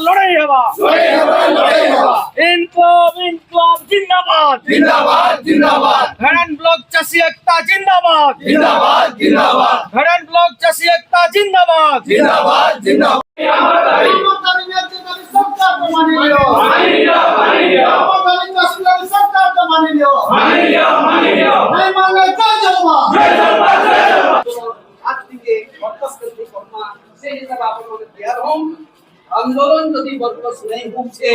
লড়াই হবা ইনকলাব জিন্দাবাদ ভেড়ান ব্লক চাষী একতা জিন্দাবাদ ভেড়ান ব্লক চাষী একতা জিন্দাবাদ आंदोलन यदि बरकस नहीं हुए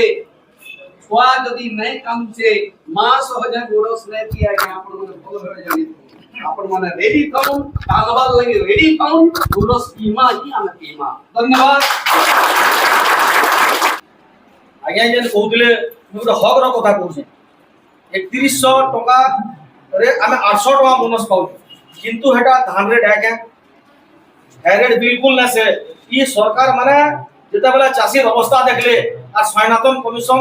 छुआ यदि नहीं कमचे मास हजा गोरस नहीं किया कि आपण माने भल होय जानि आपण माने रेडी थाउन तालबाद लगे रेडी थाउन गोरस कीमा ही आना कीमा धन्यवाद आज्ञा जेन कहउतले मुगो हक रो कथा कहउछे 3100 टका रे आमे 800 टका बोनस पाउ किंतु हेटा धान रे डाके हेरेड बिल्कुल ना से ई सरकार माने जेता बेला चाषीर अवस्था देखले आ स्वायत्तन कमिशन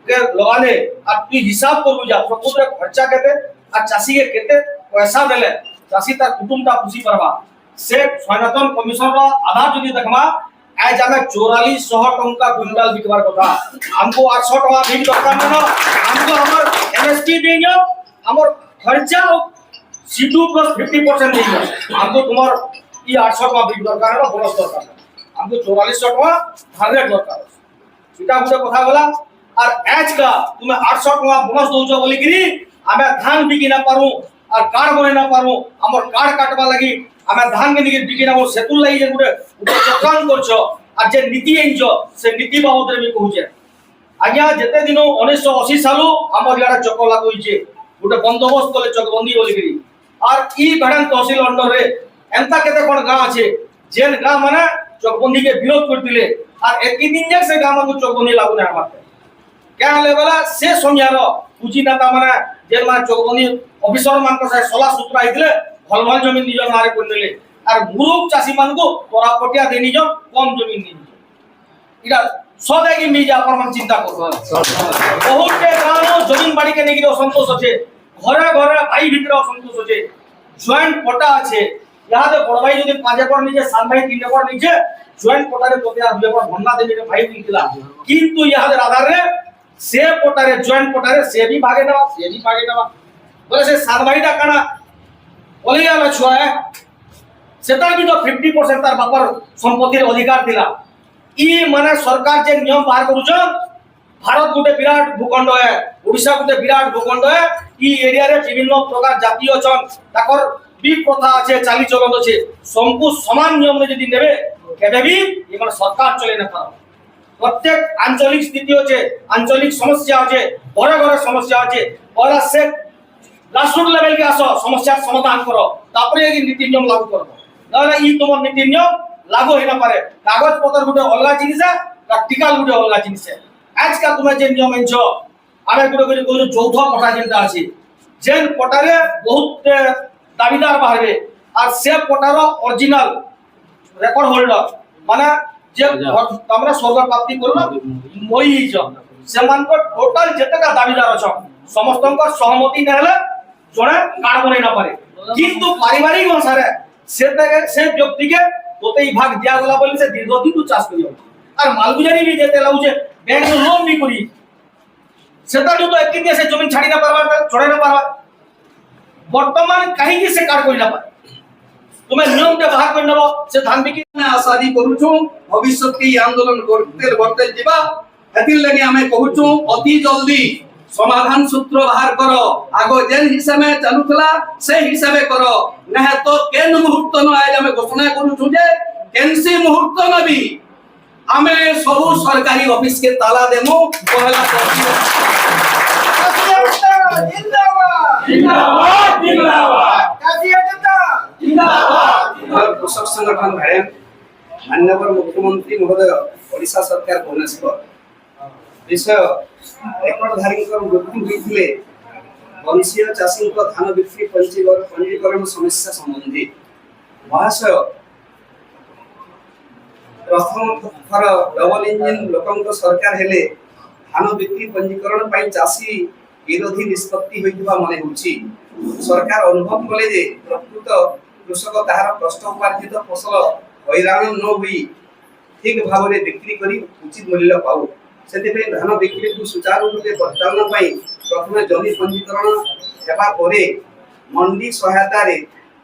के लगाले आ तु हिसाब करबु जा प्रकृत रे खर्चा केते आ चाषी के केते पैसा देले चाषी तार कुटुंबटा खुशी करबा से स्वायत्तन कमिशन रो आधार जदि देखमा आज आमे 4400 टका क्विंटल बिकबार कथा हमको 800 टका बिक दरकार न हमको हमर एमएसपी देनियो हमर खर्चा सीटू प्लस 50% देनियो हमको तुम्हार ई 800 टका बिक दरकार न बोनस दरकार हमको 4400 टका धान रेट दरकार सीटा गुटे कथा बोला और एज का तुमे 800 टका बोनस दोजो बोली कि हमें धान बिकी ना पारू और कार्ड बने ना पारू हमर कार्ड काटबा लागि हमें धान के निके बिकी ना वो सेतुल लागि जे गुटे चक्रांत करछो आ जे नीति एंजो से नीति बाबद रे भी कहूचे आज्ञा जेते दिनो 1980 सालु हमर याडा चक लागु होइचे गुटे बंदोबस्त ले चकबंदी बोली कि और ई भड़न तहसील अंडर रे एंता केते कोन गां আছে जेन गां माने चकबंदी के विरोध करतिले और एक दिन जे से गां को चकबंदी लागु ना हमारे क्या लेवला से संज्ञार पूंजी नेता माने जेन माने चकबंदी ऑफिसर मान को से 16 सूत्र आइतले भलभल जमीन निज नारे करले और मुरुक चासी मान को तोरा पटिया दे निज कम जमीन निज इरा सदे की मिजा अपन मन चिंता कर बहुत के गांव जमीन बाड़ी के नेकी असंतोष আছে ঘরে ঘরে ভাই ভিতরে असंतोष আছে জয়েন্ট পটা আছে याद बड़ भाई যদি 5 একর নিচে 7 ভাই 3 একর নিচে জয়েন্ট পটারে তোতে আর 2 একর ভন্না দেবে ভাই দিলা কিন্তু ইয়াদের আধারে সে পটারে জয়েন্ট পটারে সে भी भागे ना बोले से 7 ভাইটা কানা বলি গেল ছুয়া সেটার भी तो 50% তার বাবার সম্পত্তির অধিকার দিলা ই মানে সরকার যে নিয়ম বাহার করুছ भारत गोटे विराट भूखंड है ओडिशा गोटे विराट भूखंड है ई एरिया रे विभिन्न प्रकार जाति अछन ताकर भी प्रथा আছে চালি চলন আছে সম্পূ সমান নিয়ম রে যদি নেবে কেবে भी এমন সরকার চলে না পারে প্রত্যেক আঞ্চলিক স্থিতি আছে আঞ্চলিক সমস্যা আছে ঘরে ঘরে সমস্যা আছে ওরা সে গ্রাসরুট লেভেল কে আসো সমস্যার সমাধান করো তারপরে এই নীতি নিয়ম লাগু করো নাহলে ই তোমার নীতি নিয়ম লাগু হই না পারে কাগজ পত্র গোটে অলগা জিনিস প্র্যাকটিক্যাল গোটে অলগা জিনিস आज का तुम्हें जे नियम एंच आमे गुडे गुडे को चौथ पटा जेनटा अछि जेन पटारे बहुत दाबीदार बाहरबे और से पटार ओरिजिनल रेकर्ड होल्डर माने जे हमरा सरकार प्राप्ति करलो मोई हिज से मान को टोटल जेतका दाबीदार अछ समस्तक सहमति नहले जणे कार्ड बनै ना पारे किंतु पारिवारिक अनुसार से व्यक्ति के तोते भाग दिया गला बोली से दीर्घदिन तू चाष करियो और मालगुजारी भी देते लाउजे बैंक लोन भी करी सेता जो तो एक दिन से जमीन छाड़ी ना पारबा छोड़े ना पारबा वर्तमान काहे की से कार्ड करिला पारे तुम्हें नियम के बाहर कर नबो से धान बिकी ना आशादी करूछु भविष्य के आंदोलन करते जीवा एतिल लगे हमें कहूछु अति जल्दी समाधान सूत्र बाहर करो आगो जेन हिसाब में चलुतला से हिसाब करो नहीं तो केन मुहूर्त न आज हमें घोषणा करूछु जे केनसी मुहूर्त न भी हमें सब सरकारी ऑफिस के ताला देमो पहला जिंदाबाद कृषक संगठन भाई माननीय मुख्यमंत्री महोदय ओडिशा सरकार भुवनेश्वर विषय रेकर्डधारी मृत्यु होइथिले वंशीय चाषी धान बिक्री पंजीकरण समस्या संबंधी महाशय प्रथम थर डबल इंजिन लोकंक सरकार हेले धान बिक्री पंजीकरण पाई चाषी विरोधी निष्पत्ति होइतबा माने होछि सरकार अनुभव कले जे प्रकृत कृषक ताहार कष्ट उपार्जित फसल হইরাণ ন হই ঠিক ভাবে বিক্রি করি উচিত মূল্য পাও। ସେଥିପାଇଁ ଧାନ ବିକ୍ରିକୁ ସୁଚାରୁ ରୂପେ ପରିଚାଳନା ପାଇଁ ପ୍ରଥମେ ଜମି ପଞ୍ଜୀକରଣ ହେବା ପରେ ମଣ୍ଡି ସହାୟତାରେ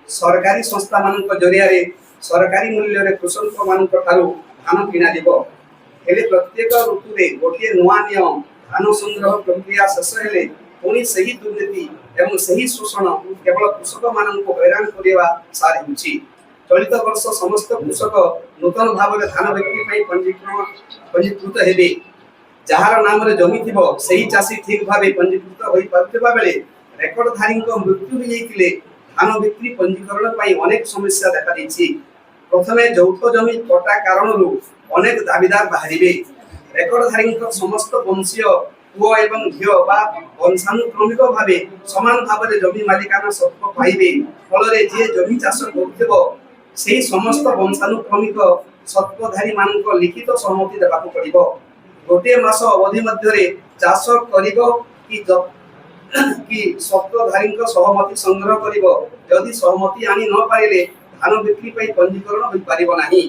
ସରକାରୀ ସଂସ୍ଥାମାନଙ୍କ ଜରିଆରେ ସରକାରୀ ମୂଲ୍ୟରେ କୃଷକମାନଙ୍କ ଠାରୁ ଧାନ କିଣାଯିବ। ହେଲେ ପ୍ରତ୍ୟେକ ଋତୁରେ ଗୋଟିଏ ନୂଆ ନିୟମ, ଧାନ ସଂଗ୍ରହ ପ୍ରକ୍ରିୟା ଶେଷ ହେଲେ ପୁଣି ସେହି ଦୁର୍ନୀତି ଏବଂ ସେହି ଶୋଷଣ କେବଳ କୃଷକମାନଙ୍କୁ ହଇରାଣ କରିବା ସାର ହେଉଛି। ଚଳିତ ବର୍ଷ ସମସ୍ତ କୃଷକ ନୂତନ ଭାବରେ ଧାନ ବିକ୍ରି ପାଇଁ ପଞ୍ଜୀକୃତ ହେବେ। ଯାହାର ନାମରେ ଜମି ଥିବ ସେହି ଚାଷୀ ଠିକ ଭାବେ ପଞ୍ଜୀକୃତ ହୋଇପାରୁଥିବା ବେଳେ ରେକର୍ଡଧାରୀଙ୍କ ମୃତ୍ୟୁ ହୋଇଯାଇଥିଲେ ଧାନ ବିକ୍ରି ପଞ୍ଜୀକରଣ ପାଇଁ ଅନେକ ସମସ୍ୟା ଦେଖାଦେଇଛି। ପ୍ରଥମେ ଯୌଥ ଜମି ପଟ୍ଟା କାରଣରୁ ଅନେକ ଦାବିଦାର ବାହାରିବେ। ରେକର୍ଡଧାରୀଙ୍କ ସମସ୍ତ ବଂଶୀୟ ପୁଅ ଏବଂ ଝିଅ ବା ବଂଶାନୁକ୍ରମିକ ଭାବେ ସମାନ ଭାବରେ ଜମି ମାଲିକାନା ସତ୍ତ୍ୱ ପାଇବେ। ଫଳରେ ଯିଏ ଜମି ଚାଷ କରୁଥିବ ସେହି ସମସ୍ତ ବଂଶାନୁକ୍ରମିକ ସତ୍ତ୍ୱଧାରୀମାନଙ୍କ ଲିଖିତ ସହମତି ଦେବାକୁ ପଡ଼ିବ। ଗୋଟିଏ ମାସ ଅବଧି ମଧ୍ୟରେ ଚାଷ କରିବ କି ସତ୍ତ୍ୱଧାରୀଙ୍କ ସହମତି ସଂଗ୍ରହ କରିବ। ଯଦି ସହମତି ଆଣି ନ ପାରିଲେ ଧାନ ବିକ୍ରି ପାଇଁ ପଞ୍ଜୀକରଣ ହୋଇପାରିବ ନାହିଁ।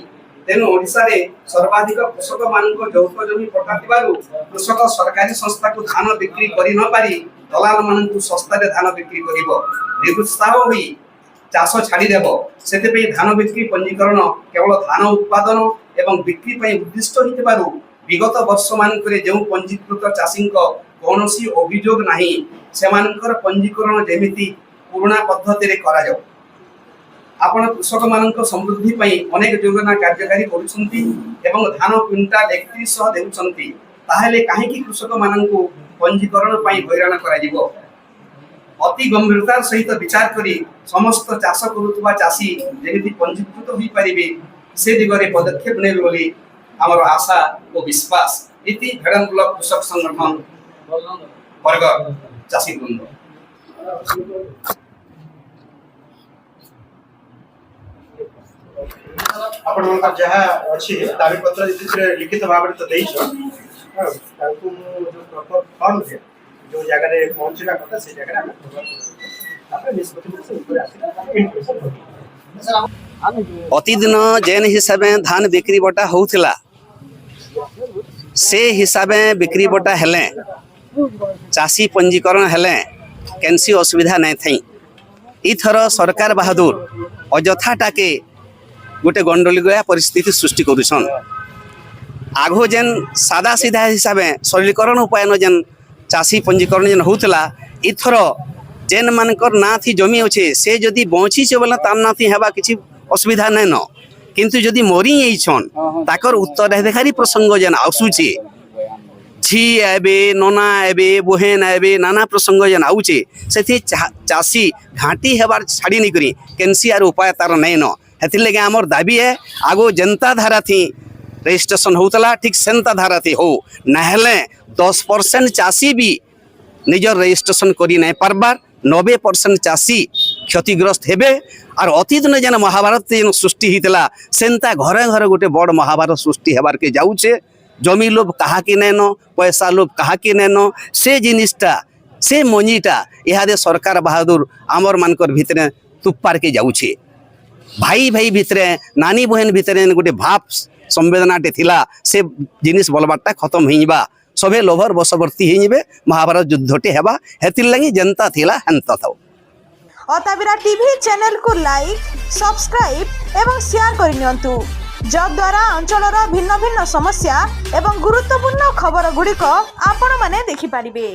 ତେଣୁ ଓଡ଼ିଶାରେ ସର୍ବାଧିକ କୃଷକମାନଙ୍କ ଯୌଥ ଜମି ପଟ୍ଟା ଥିବାରୁ କୃଷକ ସରକାରୀ ସଂସ୍ଥାକୁ ଧାନ ବିକ୍ରି କରି ନ ପାରି ଦଲାଲମାନଙ୍କୁ ଶସ୍ତାରେ ଧାନ ବିକ୍ରି କରିବ, ନିରୁତ୍ସାହ ହୋଇ ଚାଷ ଛାଡ଼ିଦେବ। ସେଥିପାଇଁ ଧାନ ବିକ୍ରି ପଞ୍ଜୀକରଣ କେବଳ ଧାନ ଉତ୍ପାଦନ ଏବଂ ବିକ୍ରି ପାଇଁ ଉଦ୍ଦିଷ୍ଟ ହୋଇଥିବାରୁ ବିଗତ ବର୍ଷମାନଙ୍କରେ ଯେଉଁ ପଞ୍ଜୀକୃତ ଚାଷୀଙ୍କ କୌଣସି ଅଭିଯୋଗ ନାହିଁ ସେମାନଙ୍କର ପଞ୍ଜୀକରଣ ଯେମିତି ପୁରୁଣା ପଦ୍ଧତିରେ କରାଯାଉ। ଆପଣ କୃଷକମାନଙ୍କ ସମୃଦ୍ଧି ପାଇଁ ଅନେକ ଯୋଜନା କାର୍ଯ୍ୟକାରୀ କରୁଛନ୍ତି ଏବଂ ଧାନ କ୍ୱିଣ୍ଟାଲ 3100 ଦେଉଛନ୍ତି। ତାହେଲେ କାହିଁକି କୃଷକମାନଙ୍କୁ ପଞ୍ଜୀକରଣ ପାଇଁ ହଇରାଣ କରାଯିବ? ଅତି ଗମ୍ଭୀରତାର ସହିତ ବିଚାର କରି ସମସ୍ତ ଚାଷ କରୁଥିବା ଚାଷୀ ଯେମିତି ପଞ୍ଜୀକୃତ ହୋଇପାରିବେ ସେ ଦିଗରେ ପଦକ୍ଷେପ ନେବେ ବୋଲି ଆମର ଆଶା ଓ ବିଶ୍ୱାସ। ଇତି ଭେଡ଼ନ ବ୍ଲକ କୃଷକ ସଂଗଠନ ବରଗଡ଼ ଚାଷୀ ବୃନ୍ଦ। ଆପଣଙ୍କର ଯାହା ଅଛି ଦାବିପତ୍ର ଲିଖିତ ଭାବରେ ତ ଦେଇଛ, ତାଙ୍କୁ ଯେଉଁ ପ୍ରପର ଫର୍ମରେ ଯେଉଁ ଜାଗାରେ ପହଞ୍ଚିବା କଥା ସେ ଜାଗାରେ ଆମେ ତାପରେ ନିଷ୍ପତ୍ତି ସେ ଉପରେ ଆସିଲା ପ୍ରତିଦିନ ଯେନ୍ ହିସାବେ ଧାନ ବିକ୍ରି ବଟା ହେଉଥିଲା ସେ ହିସାବେ ବିକ୍ରି ବଟା ହେଲେ ଚାଷୀ ପଞ୍ଜୀକରଣ ହେଲେ କେନ୍ସି ଅସୁବିଧା ନାଇଁ ଥାଇ। ଇଥର ସରକାର ବାହାଦୁର ଅଯଥାଟାକେ गोटे गंडोलिया परिस्थिति सृष्टि करुछन। आगो जेन सादा सीधा हिसाबे सरलीकरण उपाय जेन चाषी पंजीकरण जेन होउतला इथर जेन मानकर ना थी जमी अच्छे से जदि बची से बोला तार ना थी हेबा किछि असुविधा नै न, किंतु जदि मरी जाइछन ताकर उत्तराधिकारी प्रसंग जेन आसुचे झी एबे नना एबे बहन एबे नाना प्रसंग जेन आउचे सेथि चाषी घाटी हेबार छाड़ी नहीं करी केनसी आर उपाय तार नै न। हेतिर लगे आमर दाबी है आगो जनता धारा थी रजिस्ट्रेशन होतला ठीक सेंता धारा थी हो नहले 10% चाषी भी निजर रजिस्ट्रेशन करी नहीं पारबार 90% चाषी क्षतिग्रस्त हेबे। और अतीत ने जेन महाभारत जेन सृष्टि होता सेंता घरे घरे गोटे बड़ महाभारत सृष्टि हेबार के जाऊे। जमी लोभ कहा कि नैन पैसा लोभ कहा कि नैन से जिनिसटा से मंजीटा इहादे सरकार बहादुर आमर मानकर भितरे तुप्पार के जाऊे। भाई भाई भितरे नानी बहन भितरे गोटे भाव संवेदनाटे थिला से जिनिस बोलबारटा खत्म होइबा सबे लोभर बशवर्ती होइबे महाभारत युद्धटे हेबा। हेतिर लगी जनता थिला हेंता थाओ। अताबिरा टीवी चैनल को लाइक सब्सक्राइब एवं शेयर करिनियंतु जद्वारा अंचलर भिन्न भिन्न समस्या एवं गुरुत्वपूर्ण खबर गुड़िक आपण माने देखि पारिबे।